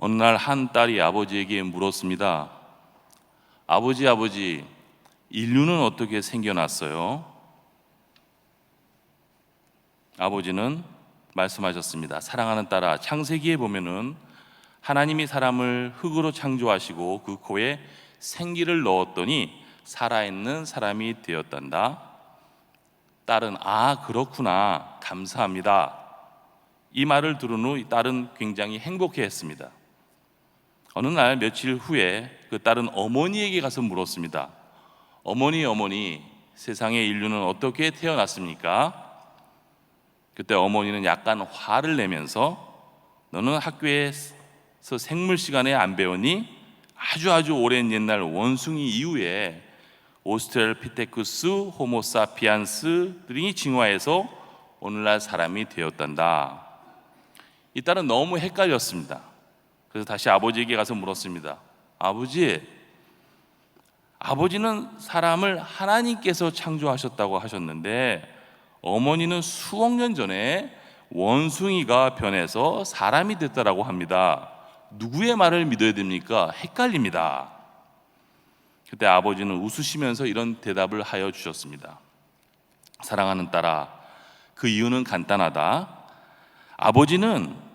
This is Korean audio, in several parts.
어느 날 한 딸이 아버지에게 물었습니다. 아버지, 인류는 어떻게 생겨났어요? 아버지는 말씀하셨습니다. 사랑하는 딸아, 창세기에 보면은 하나님이 사람을 흙으로 창조하시고 그 코에 생기를 넣었더니 살아있는 사람이 되었단다. 딸은 그렇구나, 감사합니다. 이 말을 들은 후 딸은 굉장히 행복해했습니다. 어느 날 며칠 후에 그 딸은 어머니에게 가서 물었습니다. 어머니, 세상의 인류는 어떻게 태어났습니까? 그때 어머니는 약간 화를 내면서 너는 학교에서 생물 시간에 안 배웠니? 아주 오랜 옛날 원숭이 이후에 오스트랄피테쿠스, 호모사피엔스들이 진화해서 오늘날 사람이 되었단다. 이 딸은 너무 헷갈렸습니다. 그래서 다시 아버지에게 가서 물었습니다. 아버지는 사람을 하나님께서 창조하셨다고 하셨는데 어머니는 수억 년 전에 원숭이가 변해서 사람이 됐다라고 합니다. 누구의 말을 믿어야 됩니까? 헷갈립니다. 그때 아버지는 웃으시면서 이런 대답을 하여 주셨습니다. 사랑하는 딸아, 그 이유는 간단하다. 아버지는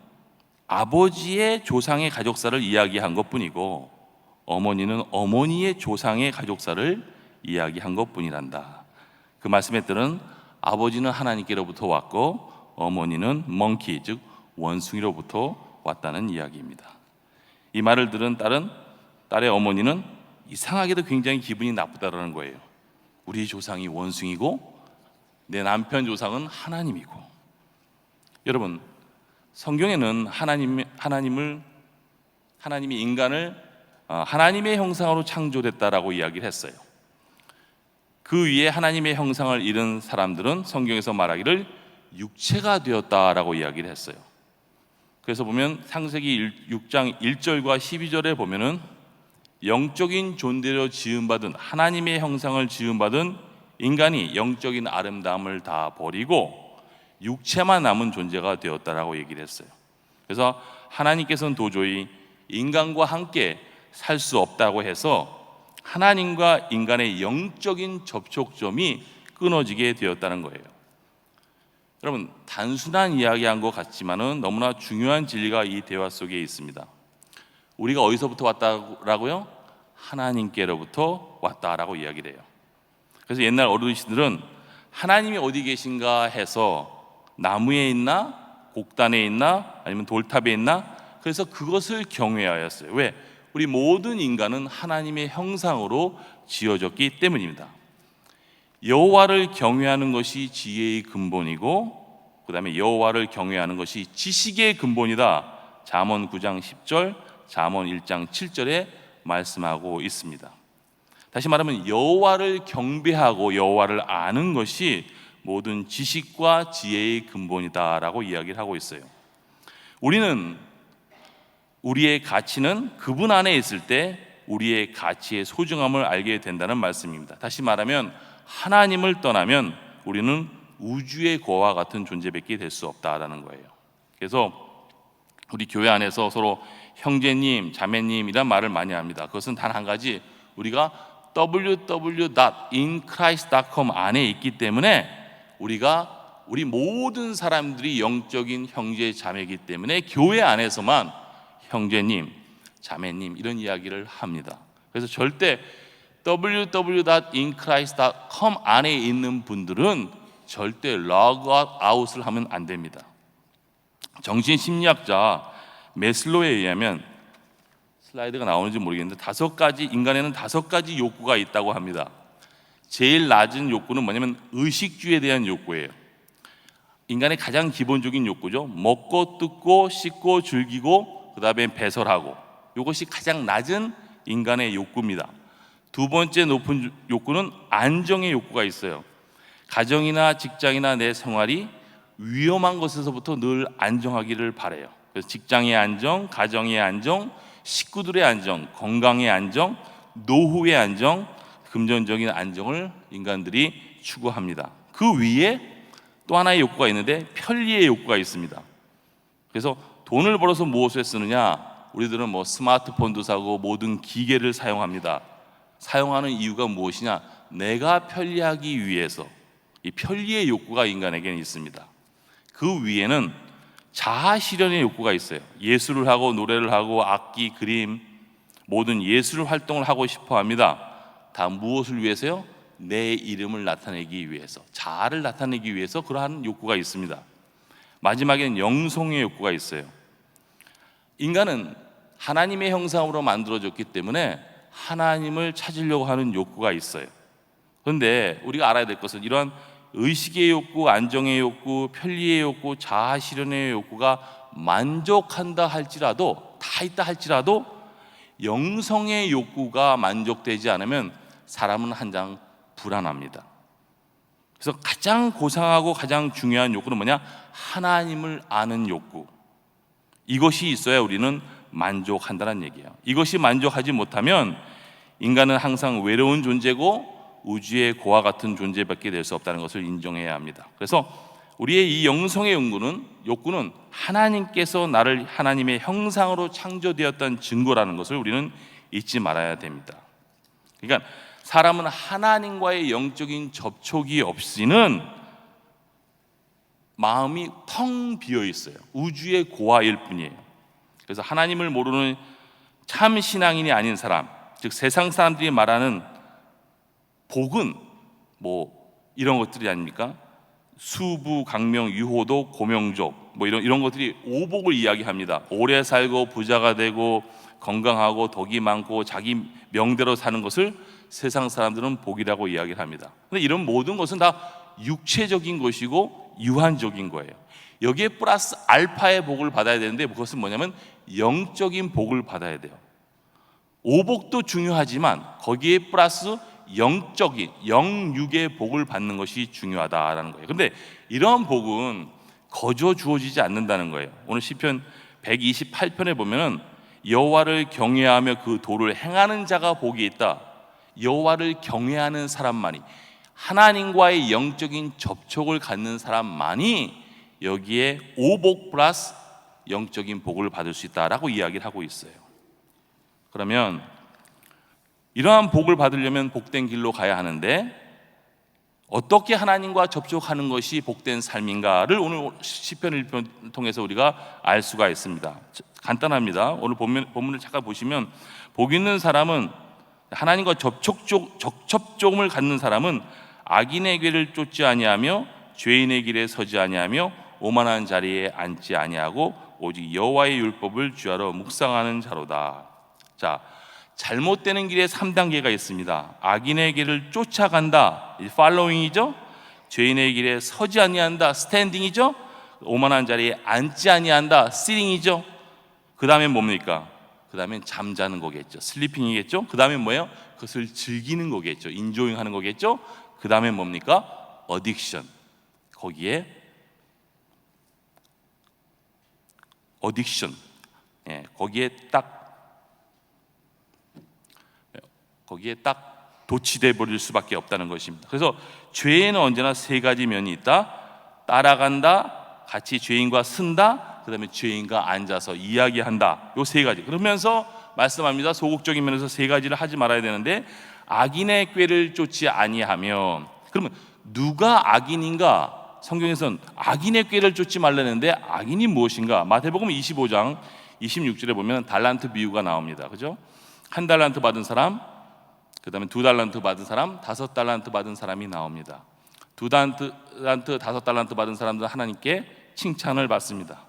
아버지의 조상의 가족사를 이야기한 것뿐이고 어머니는 어머니의 조상의 가족사를 이야기한 것뿐이란다. 그 말씀의 뜻은 아버지는 하나님께로부터 왔고 어머니는 멍키, 즉 원숭이로부터 왔다는 이야기입니다. 이 말을 들은 딸의 어머니는 이상하게도 굉장히 기분이 나쁘다는 거예요. 우리 조상이 원숭이고 내 남편 조상은 하나님이고. 여러분, 성경에는 하나님이 인간을 하나님의 형상으로 창조됐다라고 이야기를 했어요. 그 위에 하나님의 형상을 잃은 사람들은 성경에서 말하기를 육체가 되었다라고 이야기를 했어요. 그래서 보면 창세기 6장 1절과 12절에 보면은 영적인 존재로 지음받은 하나님의 형상을 지음받은 인간이 영적인 아름다움을 다 버리고 육체만 남은 존재가 되었다라고 얘기를 했어요. 그래서 하나님께서는 도저히 인간과 함께 살 수 없다고 해서 하나님과 인간의 영적인 접촉점이 끊어지게 되었다는 거예요. 여러분, 단순한 이야기한 것 같지만은 너무나 중요한 진리가 이 대화 속에 있습니다. 우리가 어디서부터 왔다라고요? 하나님께로부터 왔다라고 이야기를 해요. 그래서 옛날 어르신들은 하나님이 어디 계신가 해서 나무에 있나, 곡단에 있나, 아니면 돌탑에 있나, 그래서 그것을 경외하였어요. 왜? 우리 모든 인간은 하나님의 형상으로 지어졌기 때문입니다. 여호와를 경외하는 것이 지혜의 근본이고 그 다음에 여호와를 경외하는 것이 지식의 근본이다. 잠언 9장 10절, 잠언 1장 7절에 말씀하고 있습니다. 다시 말하면 여호와를 경배하고 여호와를 아는 것이 모든 지식과 지혜의 근본이다라고 이야기를 하고 있어요. 우리의 가치는 그분 안에 있을 때 우리의 가치의 소중함을 알게 된다는 말씀입니다. 다시 말하면 하나님을 떠나면 우리는 우주의 거와 같은 존재밖에 될 수 없다라는 거예요. 그래서 우리 교회 안에서 서로 형제님, 자매님이란 말을 많이 합니다. 그것은 단 한 가지, 우리가 www.inchrist.com 안에 있기 때문에 우리 모든 사람들이 영적인 형제 자매이기 때문에 교회 안에서만 형제님, 자매님 이런 이야기를 합니다. 그래서 절대 www.inchrist.com 안에 있는 분들은 절대 로그아웃을 하면 안 됩니다. 정신심리학자 메슬로우에 의하면, 슬라이드가 나오는지 모르겠는데 인간에는 5가지 욕구가 있다고 합니다. 제일 낮은 욕구는 뭐냐면 의식주에 대한 욕구예요. 인간의 가장 기본적인 욕구죠. 먹고 뜯고 씻고 즐기고 그 다음에 배설하고, 이것이 가장 낮은 인간의 욕구입니다. 두 번째 높은 욕구는 안정의 욕구가 있어요. 가정이나 직장이나 내 생활이 위험한 것에서부터 늘 안정하기를 바라요. 그래서 직장의 안정, 가정의 안정, 식구들의 안정, 건강의 안정, 노후의 안정, 금전적인 안정을 인간들이 추구합니다. 그 위에 또 하나의 욕구가 있는데 편리의 욕구가 있습니다. 그래서 돈을 벌어서 무엇에 쓰느냐? 우리들은 뭐 스마트폰도 사고 모든 기계를 사용합니다. 사용하는 이유가 무엇이냐? 내가 편리하기 위해서. 이 편리의 욕구가 인간에게는 있습니다. 그 위에는 자아 실현의 욕구가 있어요. 예술을 하고 노래를 하고 악기, 그림, 모든 예술 활동을 하고 싶어 합니다. 다 무엇을 위해서요? 내 이름을 나타내기 위해서, 자아를 나타내기 위해서 그러한 욕구가 있습니다. 마지막에는 영성의 욕구가 있어요. 인간은 하나님의 형상으로 만들어졌기 때문에 하나님을 찾으려고 하는 욕구가 있어요. 그런데 우리가 알아야 될 것은 이러한 의식의 욕구, 안정의 욕구, 편리의 욕구, 자아 실현의 욕구가 만족한다 할지라도, 다 있다 할지라도 영성의 욕구가 만족되지 않으면 사람은 한장 불안합니다. 그래서 가장 고상하고 가장 중요한 욕구는 뭐냐? 하나님을 아는 욕구. 이것이 있어야 우리는 만족한다는 얘기예요. 이것이 만족하지 못하면 인간은 항상 외로운 존재고 우주의 고와 같은 존재밖에 될 수 없다는 것을 인정해야 합니다. 그래서 우리의 이 영성의 욕구는 하나님께서 나를 하나님의 형상으로 창조되었다는 증거라는 것을 우리는 잊지 말아야 됩니다. 그러니까 사람은 하나님과의 영적인 접촉이 없이는 마음이 텅 비어 있어요. 우주의 고아일 뿐이에요. 그래서 하나님을 모르는 참 신앙인이 아닌 사람, 즉 세상 사람들이 말하는 복은 뭐 이런 것들이 아닙니까? 수부, 강명, 유호도, 고명족 뭐 이런 것들이 오복을 이야기합니다. 오래 살고 부자가 되고 건강하고 덕이 많고 자기 명대로 사는 것을 세상 사람들은 복이라고 이야기를 합니다. 그런데 이런 모든 것은 다 육체적인 것이고 유한적인 거예요. 여기에 플러스 알파의 복을 받아야 되는데 그것은 뭐냐면 영적인 복을 받아야 돼요. 오복도 중요하지만 거기에 플러스 영적인 영육의 복을 받는 것이 중요하다라는 거예요. 그런데 이런 복은 거저 주어지지 않는다는 거예요. 오늘 시편 128편에 보면은 여호와를 경외하며 그 도를 행하는 자가 복이 있다. 여호와를 경외하는 사람만이, 하나님과의 영적인 접촉을 갖는 사람만이 여기에 오복 플러스 영적인 복을 받을 수 있다라고 이야기를 하고 있어요. 그러면 이러한 복을 받으려면 복된 길로 가야 하는데 어떻게 하나님과 접촉하는 것이 복된 삶인가를 오늘 시편 1편을 통해서 우리가 알 수가 있습니다. 간단합니다. 오늘 본문을 잠깐 보시면 복 있는 사람은, 하나님과 접촉점을 갖는 사람은 악인의 길을 쫓지 아니하며 죄인의 길에 서지 아니하며 오만한 자리에 앉지 아니하고 오직 여호와의 율법을 주야로 묵상하는 자로다. 자, 잘못되는 길에 3단계가 있습니다. 악인의 길을 쫓아간다, following이죠. 죄인의 길에 서지 아니한다, standing이죠. 오만한 자리에 앉지 아니한다, sitting이죠. 그 다음에 뭡니까? 그 다음엔 잠자는 거겠죠. 슬리핑이겠죠. 그 다음에 뭐예요? 그것을 즐기는 거겠죠. 인조잉 하는 거겠죠. 그 다음에 뭡니까? 어딕션. 거기에 어딕션. 거기에 딱 도취돼 버릴 수밖에 없다는 것입니다. 그래서 죄에는 언제나 세 가지 면이 있다. 따라간다, 같이 죄인과 쓴다, 그 다음에 죄인과 앉아서 이야기한다. 요 세 가지. 그러면서 말씀합니다. 소극적인 면에서 세 가지를 하지 말아야 되는데 악인의 꾀를 쫓지 아니하면, 그러면 누가 악인인가? 성경에서는 악인의 꾀를 쫓지 말라는데 악인이 무엇인가? 마태복음 25장 26절에 보면 달란트 비유가 나옵니다. 그죠? 1달란트 받은 사람, 그 다음에 2달란트 받은 사람, 5달란트 받은 사람이 나옵니다. 2달란트, 5달란트 받은 사람들은 하나님께 칭찬을 받습니다.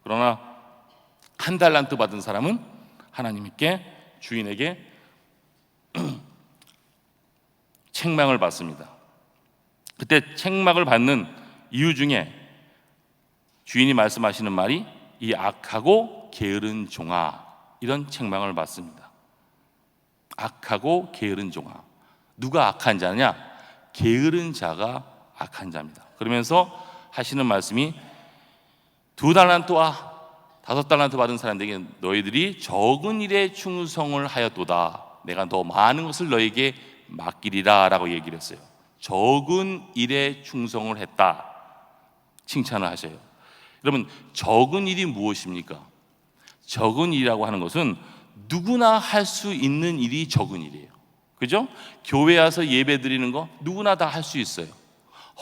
그러나 1달란트 받은 사람은 하나님께, 주인에게 책망을 받습니다. 그때 책망을 받는 이유 중에 주인이 말씀하시는 말이 이 악하고 게으른 종아, 이런 책망을 받습니다. 악하고 게으른 종아. 누가 악한 자냐? 게으른 자가 악한 자입니다. 그러면서 하시는 말씀이 2달란트와 5달란트 받은 사람들에게 너희들이 적은 일에 충성을 하였도다. 내가 더 많은 것을 너에게 맡기리라 라고 얘기를 했어요. 적은 일에 충성을 했다, 칭찬을 하셔요. 여러분, 적은 일이 무엇입니까? 적은 일이라고 하는 것은 누구나 할 수 있는 일이 적은 일이에요. 그죠? 교회 와서 예배 드리는 거 누구나 다 할 수 있어요.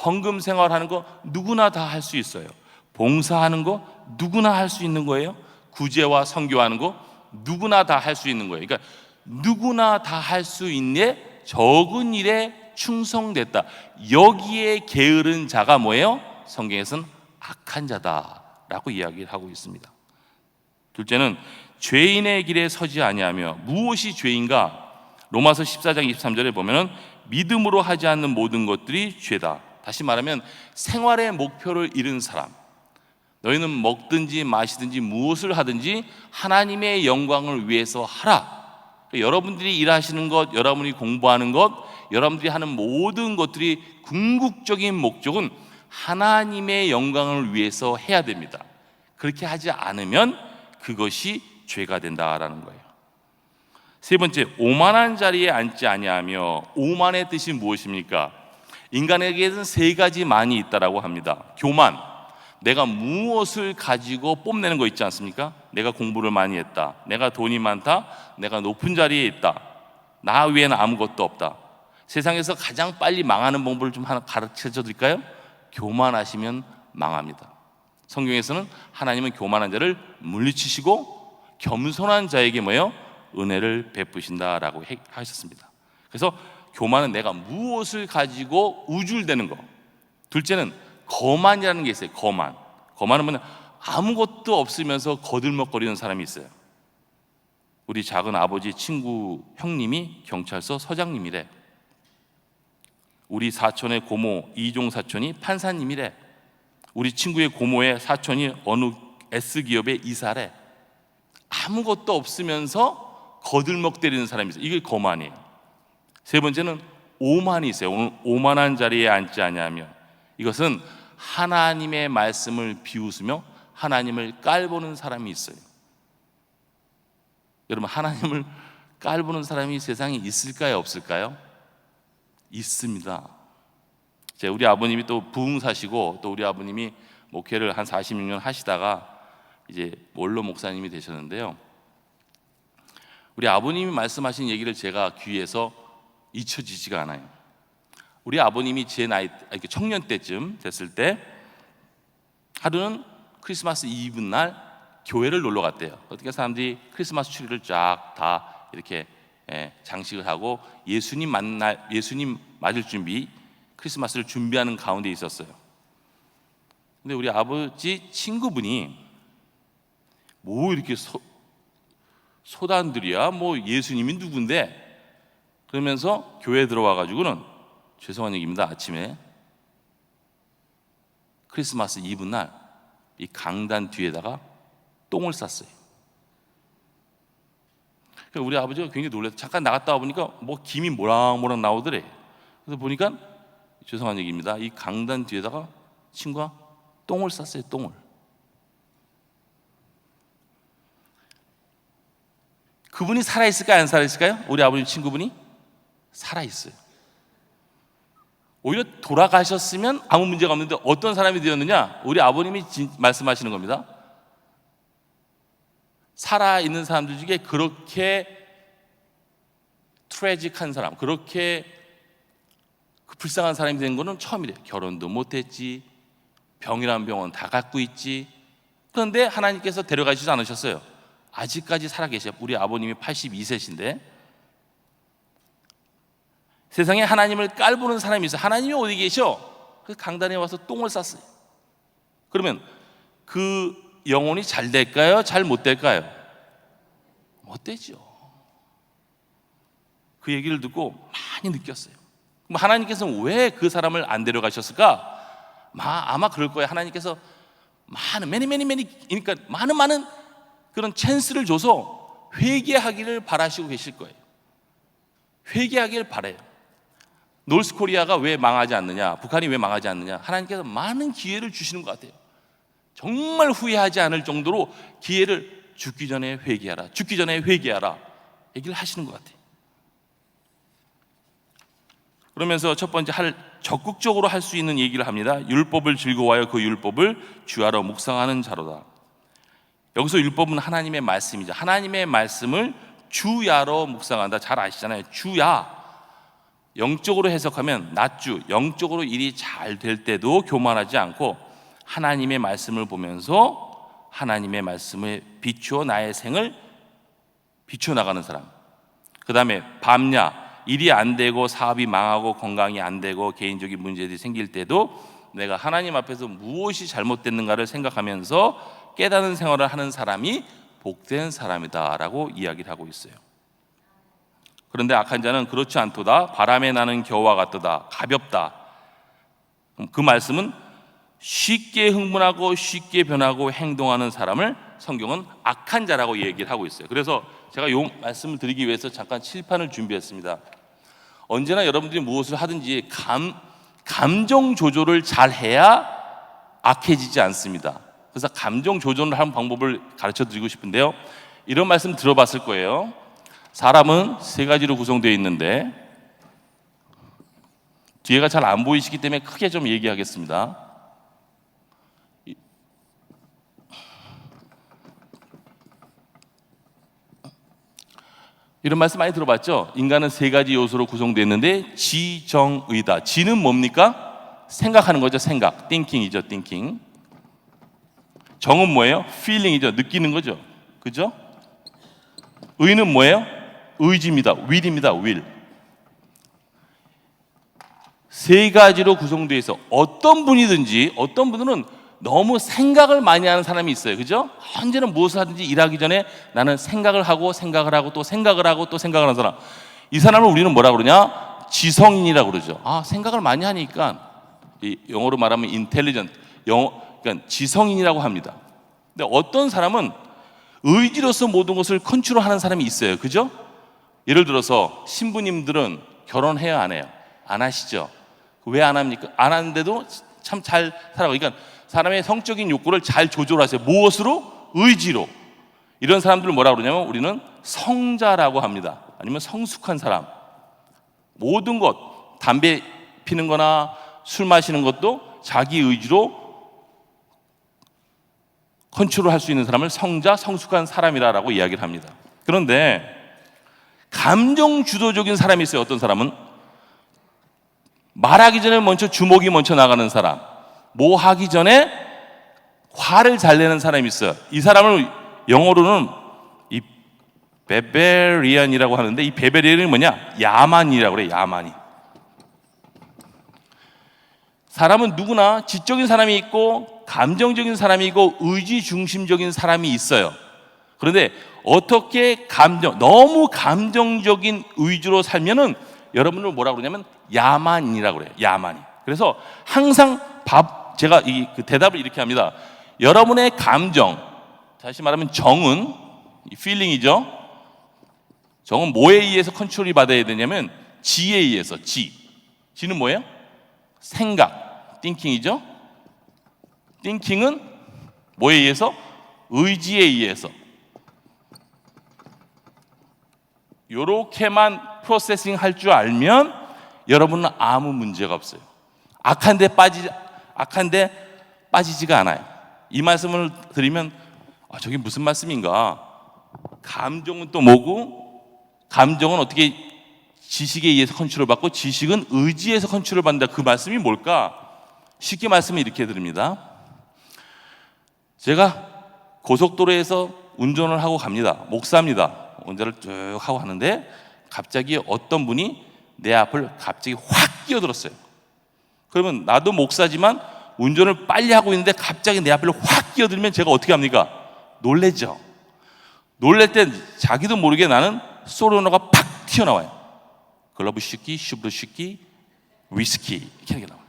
헌금 생활하는 거 누구나 다 할 수 있어요. 봉사하는 거 누구나 할 수 있는 거예요. 구제와 선교하는 거 누구나 다 할 수 있는 거예요. 그러니까 누구나 다 할 수 있는 적은 일에 충성됐다. 여기에 게으른 자가 뭐예요? 성경에서는 악한 자다라고 이야기를 하고 있습니다. 둘째는 죄인의 길에 서지 아니하며. 무엇이 죄인가? 로마서 14장 23절에 보면은 믿음으로 하지 않는 모든 것들이 죄다. 다시 말하면 생활의 목표를 잃은 사람, 너희는 먹든지 마시든지 무엇을 하든지 하나님의 영광을 위해서 하라. 여러분들이 일하시는 것, 여러분이 공부하는 것, 여러분들이 하는 모든 것들이 궁극적인 목적은 하나님의 영광을 위해서 해야 됩니다. 그렇게 하지 않으면 그것이 죄가 된다라는 거예요. 세 번째, 오만한 자리에 앉지 아니하며. 오만의 뜻이 무엇입니까? 인간에게는 세 가지 만이 있다라고 합니다. 교만, 내가 무엇을 가지고 뽐내는 거 있지 않습니까? 내가 공부를 많이 했다, 내가 돈이 많다, 내가 높은 자리에 있다, 나 외에는 아무것도 없다. 세상에서 가장 빨리 망하는 방법을 좀 하나 가르쳐 드릴까요? 교만하시면 망합니다. 성경에서는 하나님은 교만한 자를 물리치시고 겸손한 자에게 뭐예요? 은혜를 베푸신다라고 하셨습니다. 그래서 교만은 내가 무엇을 가지고 우쭐대는 거. 둘째는 거만이라는 게 있어요. 거만은 뭐냐? 아무것도 없으면서 거들먹거리는 사람이 있어요. 우리 작은 아버지 친구 형님이 경찰서 서장님이래. 우리 사촌의 고모 이종 사촌이 판사님이래. 우리 친구의 고모의 사촌이 어느 S기업의 이사래. 아무것도 없으면서 거들먹거리는 사람이 있어요. 이게 거만이에요. 세 번째는 오만이 있어요. 오늘 오만한 자리에 앉지 아니하며. 이것은 하나님의 말씀을 비웃으며 하나님을 깔보는 사람이 있어요. 여러분, 하나님을 깔보는 사람이 세상에 있을까요, 없을까요? 있습니다. 우리 아버님이 또 부흥사시고, 또 우리 아버님이 목회를 한 46년 하시다가 이제 원로 목사님이 되셨는데요, 우리 아버님이 말씀하신 얘기를 제가 귀에서 잊혀지지가 않아요. 우리 아버님이 제 나이 청년 때쯤 됐을 때 하루는 크리스마스 이브 날 교회를 놀러 갔대요. 어떻게 사람들이 크리스마스 트리를 쫙 다 이렇게 장식을 하고 예수님 맞을 준비, 크리스마스를 준비하는 가운데 있었어요. 근데 우리 아버지 친구분이 뭐 이렇게 소단들이야, 뭐 예수님이 누군데, 그러면서 교회에 들어와 가지고는, 죄송한 얘기입니다, 아침에 크리스마스 이브 날 이 강단 뒤에다가 똥을 쌌어요. 우리 아버지가 굉장히 놀라서 잠깐 나갔다 와보니까 뭐 김이 모락모락 나오더래. 그래서 보니까, 죄송한 얘기입니다, 이 강단 뒤에다가 친구가 똥을 쌌어요. 똥을. 그분이 살아있을까요, 안 살아있을까요? 우리 아버님 친구분이 살아있어요. 오히려 돌아가셨으면 아무 문제가 없는데 어떤 사람이 되었느냐? 우리 아버님이 말씀하시는 겁니다. 살아있는 사람들 중에 그렇게 트래직한 사람, 그렇게 불쌍한 사람이 된 거는 처음이래요. 결혼도 못했지, 병이란 병은 다 갖고 있지. 그런데 하나님께서 데려가시지 않으셨어요. 아직까지 살아계셔요. 우리 아버님이 82세신데 세상에 하나님을 깔보는 사람이 있어요. 하나님이 어디 계셔? 그래서 강단에 와서 똥을 쌌어요. 그러면 그 영혼이 잘 될까요? 잘 못 될까요? 못 되죠. 그 얘기를 듣고 많이 느꼈어요. 그럼 하나님께서는 왜 그 사람을 안 데려가셨을까? 아마 그럴 거예요. 하나님께서 그러니까 많은 그런 찬스를 줘서 회개하기를 바라시고 계실 거예요. 회개하기를 바라요. 노스코리아가 왜 망하지 않느냐, 북한이 왜 망하지 않느냐, 하나님께서 많은 기회를 주시는 것 같아요. 정말 후회하지 않을 정도로 기회를, 죽기 전에 회개하라, 죽기 전에 회개하라 얘기를 하시는 것 같아요. 그러면서 첫 번째 적극적으로 할 수 있는 얘기를 합니다. 율법을 즐거워하여 그 율법을 주하러 묵상하는 자로다. 여기서 율법은 하나님의 말씀이죠. 하나님의 말씀을 주야로 묵상한다. 잘 아시잖아요. 주야, 영적으로 해석하면 낮주, 영적으로 일이 잘 될 때도 교만하지 않고 하나님의 말씀을 보면서 하나님의 말씀에 비추어 나의 생을 비추어 나가는 사람. 그 다음에 밤야, 일이 안 되고 사업이 망하고 건강이 안 되고 개인적인 문제들이 생길 때도 내가 하나님 앞에서 무엇이 잘못됐는가를 생각하면서 깨닫는 생활을 하는 사람이 복된 사람이다라고 이야기를 하고 있어요. 그런데 악한 자는 그렇지 않도다. 바람에 나는 겨와 같도다. 가볍다. 그 말씀은 쉽게 흥분하고 쉽게 변하고 행동하는 사람을 성경은 악한 자라고 얘기를 하고 있어요. 그래서 제가 이 말씀을 드리기 위해서 잠깐 칠판을 준비했습니다. 언제나 여러분들이 무엇을 하든지 감정 조절을 잘 해야 악해지지 않습니다. 그래서 감정 조절을 하는 방법을 가르쳐 드리고 싶은데요, 이런 말씀 들어봤을 거예요. 사람은 세 가지로 구성되어 있는데, 뒤에가 잘 안 보이시기 때문에 크게 좀 얘기하겠습니다. 이런 말씀 많이 들어봤죠? 인간은 세 가지 요소로 구성되어 있는데 지정의다. 지는 뭡니까? 생각하는 거죠. 생각, thinking이죠. thinking. 정은 뭐예요? feeling이죠. 느끼는 거죠. 그죠? 의는 뭐예요? 의지입니다. will입니다. will. 세 가지로 구성되어 있어. 어떤 분이든지, 어떤 분들은 너무 생각을 많이 하는 사람이 있어요. 그죠? 언제나 무엇을 하든지 일하기 전에 나는 생각을 하고 생각을 하고 또 생각을 하고 또 생각을 하는 사람. 이 사람을 우리는 뭐라 그러냐? 지성인이라고 그러죠. 생각을 많이 하니까, 이 영어로 말하면 intelligent, 그러니까 지성인이라고 합니다. 근데 어떤 사람은 의지로서 모든 것을 컨트롤하는 사람이 있어요. 그죠? 예를 들어서 신부님들은 결혼해요, 안 해요? 안 하시죠? 왜 안 합니까? 안 하는데도 참 잘 살아가고. 그러니까 사람의 성적인 욕구를 잘 조절하세요. 무엇으로? 의지로. 이런 사람들을 뭐라고 그러냐면 우리는 성자라고 합니다. 아니면 성숙한 사람. 모든 것, 담배 피는 거나 술 마시는 것도 자기 의지로 컨트롤할 수 있는 사람을 성자, 성숙한 사람이라고 이야기를 합니다. 그런데 감정 주도적인 사람이 있어요. 어떤 사람은 말하기 전에 먼저 주먹이 먼저 나가는 사람, 뭐 하기 전에 화를 잘 내는 사람이 있어요. 이 사람을 영어로는 이 베베리안이라고 하는데, 이 베베리안이 뭐냐? 야만이라고 그래요. 야만이. 사람은 누구나 지적인 사람이 있고 감정적인 사람이 있고 의지 중심적인 사람이 있어요. 그런데 어떻게 너무 감정적인 의지로 살면은 여러분을 뭐라고 그러냐면 야만이라고 그래요. 야만이. 그래서 항상 제가 그 대답을 이렇게 합니다. 여러분의 감정, 다시 말하면 정은, feeling이죠. 정은 뭐에 의해서 컨트롤이 받아야 되냐면 지에 의해서. 지는 뭐예요? 생각, thinking이죠. thinking은 뭐에 의해서? 의지에 의해서. 요렇게만 프로세싱 할 줄 알면 여러분은 아무 문제가 없어요. 악한데 빠지지가 않아요. 이 말씀을 드리면 저게 무슨 말씀인가? 감정은 또 뭐고? 감정은 어떻게 지식에 의해서 컨트롤 받고 지식은 의지에서 컨트롤 받는다. 그 말씀이 뭘까? 쉽게 말씀을 이렇게 드립니다. 제가 고속도로에서 운전을 하고 갑니다. 목사입니다. 운전을 쭉 하고 하는데 갑자기 어떤 분이 내 앞을 갑자기 확 끼어들었어요. 그러면 나도 목사지만 운전을 빨리 하고 있는데 갑자기 내 앞을 확 끼어들면 제가 어떻게 합니까? 놀래죠. 놀랄 때 자기도 모르게 나는 소리노가 팍 튀어나와요. 글러브 씻기, 슈브르 씻기, 위스키 이렇게 나와요.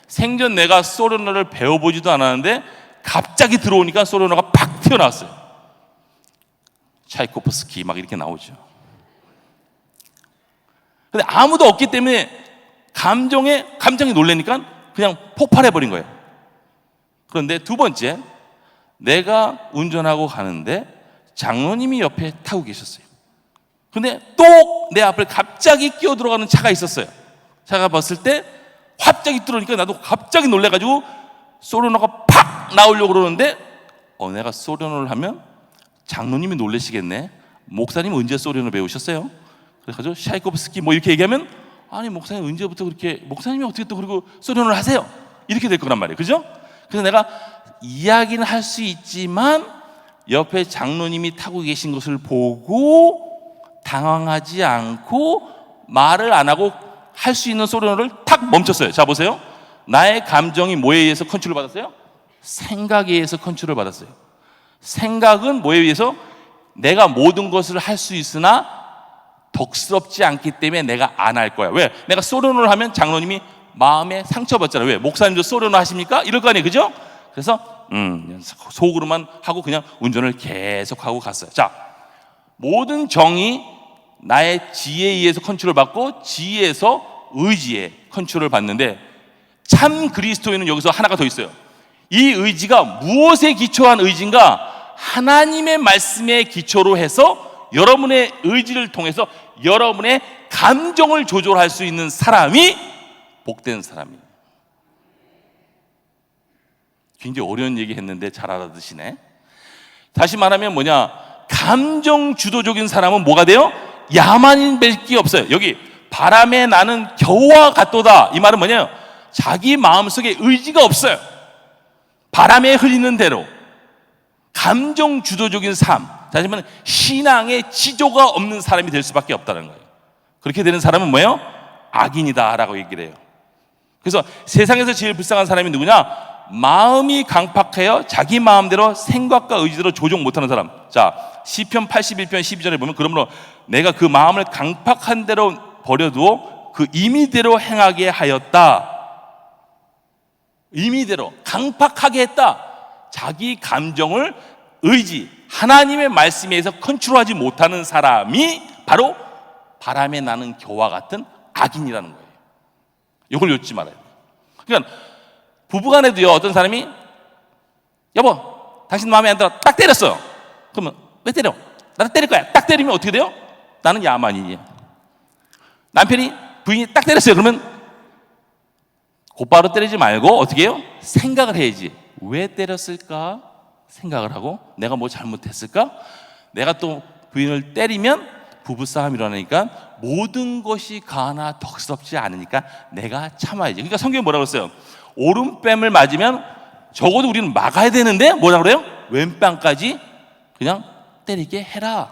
생전 내가 소리노를 배워보지도 않았는데 갑자기 들어오니까 소리노가 팍 튀어나왔어요. 차이코프스키 막 이렇게 나오죠. 근데 아무도 없기 때문에 감정이 놀라니까 그냥 폭발해버린 거예요. 그런데 두 번째, 내가 운전하고 가는데 장로님이 옆에 타고 계셨어요. 근데 또 내 앞을 갑자기 끼어 들어가는 차가 있었어요. 차가 봤을 때 갑자기 들어오니까 나도 갑자기 놀래가지고 소리노가 팍 나오려고 그러는데 내가 소련어를 하면 장로님이 놀라시겠네. 목사님 언제 소련어 배우셨어요? 그래가지고 샤이코프스키 뭐 이렇게 얘기하면 아니 목사님 언제부터 그렇게 목사님이 어떻게 또 그리고 소련어를 하세요? 이렇게 될 거란 말이에요. 그죠? 그래서 내가 이야기는 할 수 있지만 옆에 장로님이 타고 계신 것을 보고 당황하지 않고 말을 안 하고 할 수 있는 소련어를 탁 멈췄어요. 자 보세요. 나의 감정이 뭐에 의해서 컨트롤 받았어요? 생각에 의해서 컨트롤 받았어요. 생각은 뭐에 의해서? 내가 모든 것을 할 수 있으나 덕스럽지 않기 때문에 내가 안 할 거야. 왜? 내가 소련어를 하면 장로님이 마음에 상처받잖아요. 왜? 목사님도 소련어 하십니까? 이럴 거 아니에요. 그죠? 그래서 속으로만 하고 그냥 운전을 계속하고 갔어요. 자, 모든 정이 나의 지혜에 의해서 컨트롤 받고 지혜에서 의지에 컨트롤 받는데 참 그리스도인은 여기서 하나가 더 있어요. 이 의지가 무엇에 기초한 의지인가? 하나님의 말씀에 기초로 해서 여러분의 의지를 통해서 여러분의 감정을 조절할 수 있는 사람이 복된 사람이에요. 굉장히 어려운 얘기 했는데 잘 알아듣시네. 다시 말하면 뭐냐? 감정 주도적인 사람은 뭐가 돼요? 야만인 뵐게 없어요. 여기 바람에 나는 겨와 같도다. 이 말은 뭐냐요? 자기 마음속에 의지가 없어요. 바람에 흘리는 대로 감정 주도적인 삶, 다시 말하면 신앙의 지조가 없는 사람이 될 수밖에 없다는 거예요. 그렇게 되는 사람은 뭐예요? 악인이다라고 얘기를 해요. 그래서 세상에서 제일 불쌍한 사람이 누구냐? 마음이 강팍하여 자기 마음대로 생각과 의지대로 조정 못하는 사람. 자, 시편 81편 12절에 보면 그러므로 내가 그 마음을 강팍한 대로 버려두어 그 임의대로 행하게 하였다. 임의대로 강팍하게 했다. 자기 감정을 의지, 하나님의 말씀에 의해서 컨트롤하지 못하는 사람이 바로 바람에 나는 겨와 같은 악인이라는 거예요. 이걸 잊지 말아요. 그러니까 부부간에도요, 어떤 사람이 여보, 당신 마음에 안 들어. 딱 때렸어요. 그러면 왜 때려? 나도 때릴 거야. 딱 때리면 어떻게 돼요? 나는 야만인이야. 남편이 부인이 딱 때렸어요. 그러면 곧바로 때리지 말고 어떻게 해요? 생각을 해야지. 왜 때렸을까? 생각을 하고 내가 뭐 잘못했을까? 내가 또 부인을 때리면 부부싸움이 일어나니까 모든 것이 가나 덕스럽지 않으니까 내가 참아야지. 그러니까 성경이 뭐라고 했어요? 오른뺨을 맞으면 적어도 우리는 막아야 되는데 뭐라 그래요? 왼뺨까지 그냥 때리게 해라.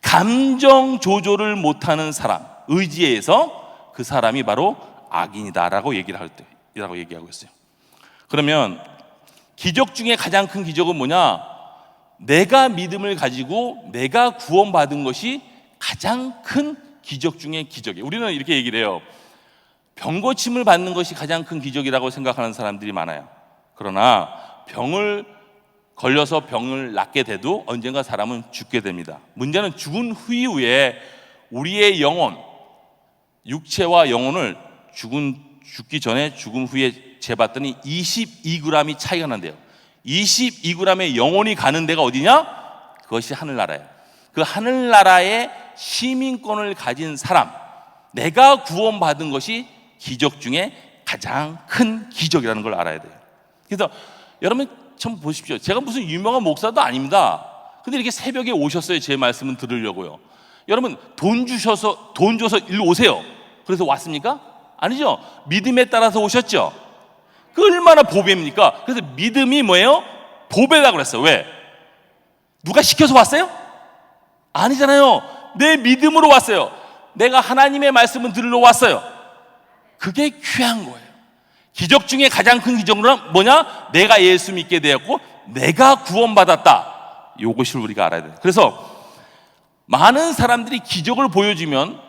감정 조절을 못하는 사람, 의지에 의해서 그 사람이 바로 악인이다라고 얘기하고 있어요. 그러면 기적 중에 가장 큰 기적은 뭐냐? 내가 믿음을 가지고 내가 구원받은 것이 가장 큰 기적 중에 기적이에요. 우리는 이렇게 얘기를 해요. 병 고침을 받는 것이 가장 큰 기적이라고 생각하는 사람들이 많아요. 그러나 병을 걸려서 병을 낫게 돼도 언젠가 사람은 죽게 됩니다. 문제는 죽은 후에 우리의 영혼, 육체와 영혼을 죽기 전에 죽음 후에 재봤더니 22g이 차이가 난대요. 22g의 영혼이 가는 데가 어디냐? 그것이 하늘나라예요. 그 하늘나라의 시민권을 가진 사람, 내가 구원받은 것이 기적 중에 가장 큰 기적이라는 걸 알아야 돼요. 그래서 여러분 참 보십시오. 제가 무슨 유명한 목사도 아닙니다. 근데 이렇게 새벽에 오셨어요. 제 말씀을 들으려고요. 여러분 돈 줘서 일로 오세요. 그래서 왔습니까? 아니죠. 믿음에 따라서 오셨죠. 그 얼마나 보배입니까? 그래서 믿음이 뭐예요? 보배라고 그랬어요. 왜? 누가 시켜서 왔어요? 아니잖아요. 내 믿음으로 왔어요. 내가 하나님의 말씀을 들으러 왔어요. 그게 귀한 거예요. 기적 중에 가장 큰 기적은 뭐냐? 내가 예수 믿게 되었고 내가 구원받았다. 이것을 우리가 알아야 돼요. 그래서 많은 사람들이 기적을 보여주면,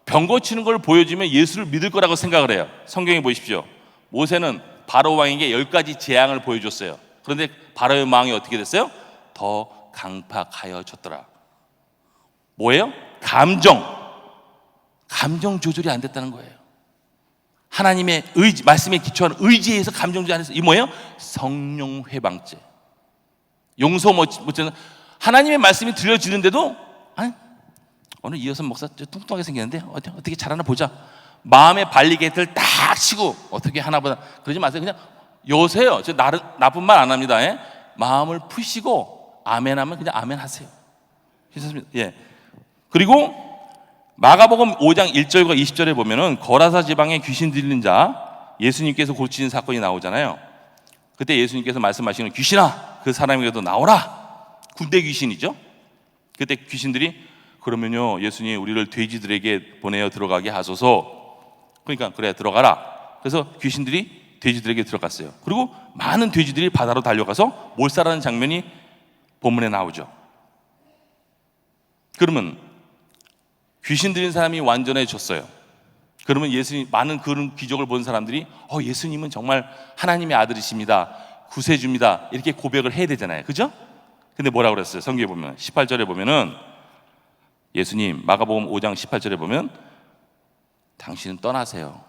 병 고치는 걸 보여주면 예수를 믿을 거라고 생각을 해요. 성경에 보십시오. 모세는 바로 왕에게 10가지 재앙을 보여줬어요. 그런데 바로의 왕이 어떻게 됐어요? 더 강팍하여졌더라. 뭐예요? 감정 조절이 안 됐다는 거예요. 하나님의 의지, 말씀에 기초한 의지에 의해서 감정 조절이 안 됐어요. 이 뭐예요? 성령 회방죄. 용서 못하는, 하나님의 말씀이 들려지는데도 아니, 오늘 이여선 목사 뚱뚱하게 생겼는데 어떻게 잘하나 보자. 마음의 발리게이트를 딱 치고 어떻게 하나 보다 그러지 마세요. 그냥 요새요, 저 나쁜 말 안 합니다. 예? 마음을 푸시고 아멘하면 그냥 아멘하세요. 괜찮습니다. 예. 그리고 마가복음 5장 1절과 20절에 보면은 거라사 지방에 귀신 들린 자 예수님께서 고치신 사건이 나오잖아요. 그때 예수님께서 말씀하시는 귀신아 그 사람에게도 나오라. 군대 귀신이죠. 그때 귀신들이 그러면요 예수님 우리를 돼지들에게 보내어 들어가게 하소서. 그러니까 그래 들어가라. 그래서 귀신들이 돼지들에게 들어갔어요. 그리고 많은 돼지들이 바다로 달려가서 몰살하는 장면이 본문에 나오죠. 그러면 귀신 들린 사람이 완전해졌어요. 그러면 예수님 많은 그런 기적을 본 사람들이 예수님은 정말 하나님의 아들이십니다. 구세주입니다. 이렇게 고백을 해야 되잖아요. 그죠? 근데 뭐라고 그랬어요? 성경에 보면 18절에 보면은 예수님 마가복음 5장 18절에 보면 당신은 떠나세요.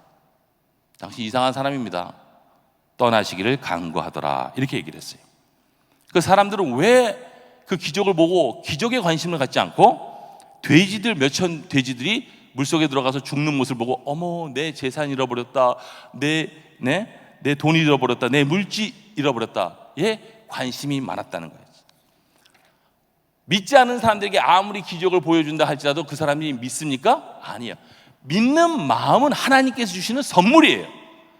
당신 이상한 사람입니다. 떠나시기를 간구하더라. 이렇게 얘기를 했어요. 그 사람들은 왜 그 기적을 보고 기적에 관심을 갖지 않고 돼지들 몇천 돼지들이 물속에 들어가서 죽는 모습을 보고 어머 내 재산 잃어버렸다. 내 돈 잃어버렸다. 내 물질 잃어버렸다. 에 관심이 많았다는 거예요. 믿지 않은 사람들에게 아무리 기적을 보여준다 할지라도 그 사람이 믿습니까? 아니에요. 믿는 마음은 하나님께서 주시는 선물이에요.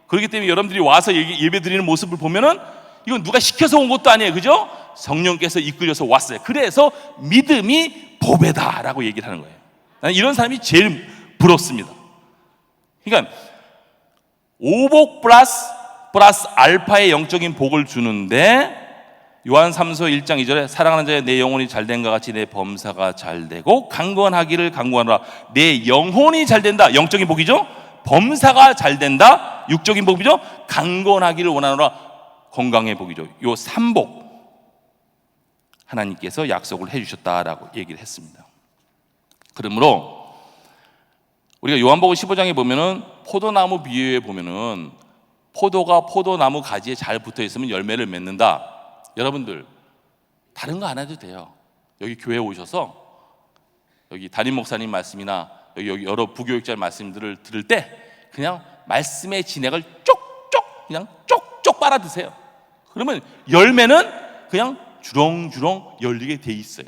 그렇기 때문에 여러분들이 와서 예배 드리는 모습을 보면은 이건 누가 시켜서 온 것도 아니에요. 그죠? 성령께서 이끌려서 왔어요. 그래서 믿음이 보배다라고 얘기를 하는 거예요. 나는 이런 사람이 제일 부럽습니다. 그러니까 오복 플러스 알파의 영적인 복을 주는데 요한 3서 1장 2절에 사랑하는 자여 내 영혼이 잘된과 같이 내 범사가 잘되고 강건하기를 강구하노라. 내 영혼이 잘된다. 영적인 복이죠. 범사가 잘된다. 육적인 복이죠. 강건하기를 원하노라. 건강의 복이죠. 요 3복 하나님께서 약속을 해주셨다라고 얘기를 했습니다. 그러므로 우리가 요한복음 15장에 보면은 포도나무 비유에 보면은 포도가 포도나무 가지에 잘 붙어 있으면 열매를 맺는다. 여러분들 다른 거 안 해도 돼요. 여기 교회에 오셔서 여기 담임 목사님 말씀이나 여기 여러 부교육자 말씀들을 들을 때 그냥 말씀의 진액을 쪽쪽 그냥 쪽쪽 빨아 드세요. 그러면 열매는 그냥 주렁주렁 열리게 돼 있어요.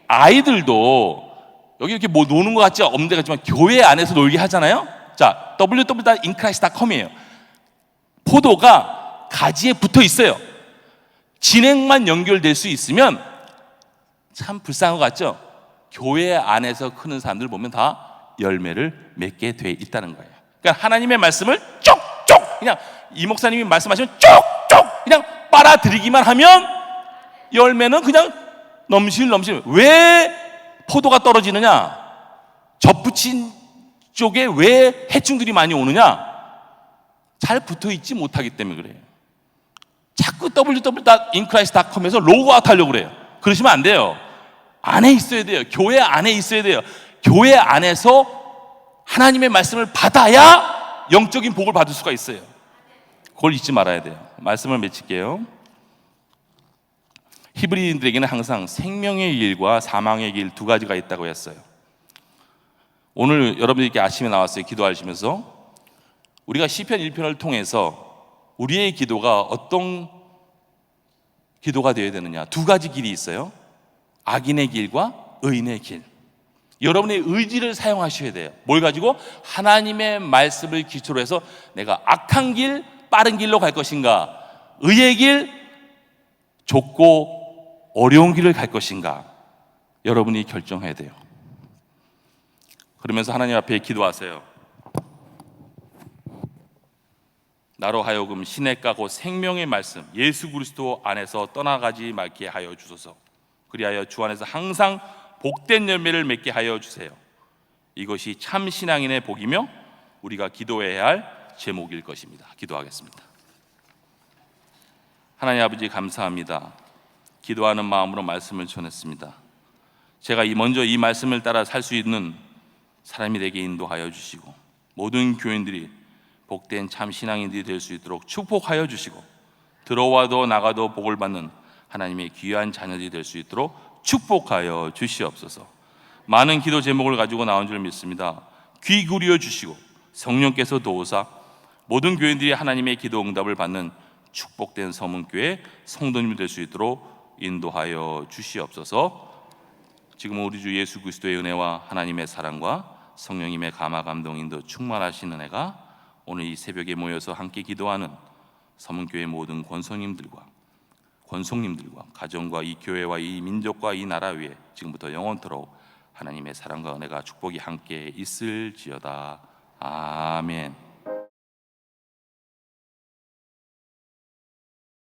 아이들도 여기 이렇게 뭐 노는 것 같지 없는 데 같지만 교회 안에서 놀게 하잖아요. 자, www.inchrist.com이에요. 포도가 가지에 붙어 있어요. 진액만 연결될 수 있으면 참 불쌍한 것 같죠? 교회 안에서 크는 사람들 보면 다 열매를 맺게 돼 있다는 거예요. 그러니까 하나님의 말씀을 쪽쪽 그냥 이 목사님이 말씀하시면 쪽쪽 그냥 빨아들이기만 하면 열매는 그냥 넘실넘실. 왜 포도가 떨어지느냐? 접붙인 쪽에 왜 해충들이 많이 오느냐? 잘 붙어있지 못하기 때문에 그래요. 자꾸 www.inchrist.com에서 로그아웃 하려고 그래요. 그러시면 안 돼요. 안에 있어야 돼요. 교회 안에 있어야 돼요. 교회 안에서 하나님의 말씀을 받아야 영적인 복을 받을 수가 있어요. 그걸 잊지 말아야 돼요. 말씀을 맺힐게요. 히브리인들에게는 항상 생명의 길과 사망의 길 두 가지가 있다고 했어요. 오늘 여러분들께 아침에 나왔어요. 기도하시면서 우리가 시편 1편을 통해서 우리의 기도가 어떤 기도가 되어야 되느냐. 두 가지 길이 있어요. 악인의 길과 의인의 길. 여러분의 의지를 사용하셔야 돼요. 뭘 가지고? 하나님의 말씀을 기초로 해서 내가 악한 길, 빠른 길로 갈 것인가, 의의 길, 좁고 어려운 길을 갈 것인가, 여러분이 결정해야 돼요. 그러면서 하나님 앞에 기도하세요. 나로 하여금 시냇가 곧 생명의 말씀 예수 그리스도 안에서 떠나가지 말게 하여 주소서. 그리하여 주 안에서 항상 복된 열매를 맺게 하여 주세요. 이것이 참 신앙인의 복이며 우리가 기도해야 할 제목일 것입니다. 기도하겠습니다. 하나님 아버지 감사합니다. 기도하는 마음으로 말씀을 전했습니다. 제가 먼저 이 말씀을 따라 살 수 있는 사람이 되게 인도하여 주시고 모든 교인들이 복된 참 신앙인들이 될 수 있도록 축복하여 주시고 들어와도 나가도 복을 받는 하나님의 귀한 자녀들이 될 수 있도록 축복하여 주시옵소서. 많은 기도 제목을 가지고 나온 줄 믿습니다. 귀 기울여 주시고 성령께서 도우사 모든 교인들이 하나님의 기도 응답을 받는 축복된 서문교회 성도님이 될 수 있도록 인도하여 주시옵소서. 지금 우리 주 예수 그리스도의 은혜와 하나님의 사랑과 성령님의 감화 감동 인도 충만하신 은혜가 오늘 이 새벽에 모여서 함께 기도하는 서문교회 모든 권속님들과 가정과 이 교회와 이 민족과 이 나라 위에 지금부터 영원토록 하나님의 사랑과 은혜가 축복이 함께 있을지어다. 아멘.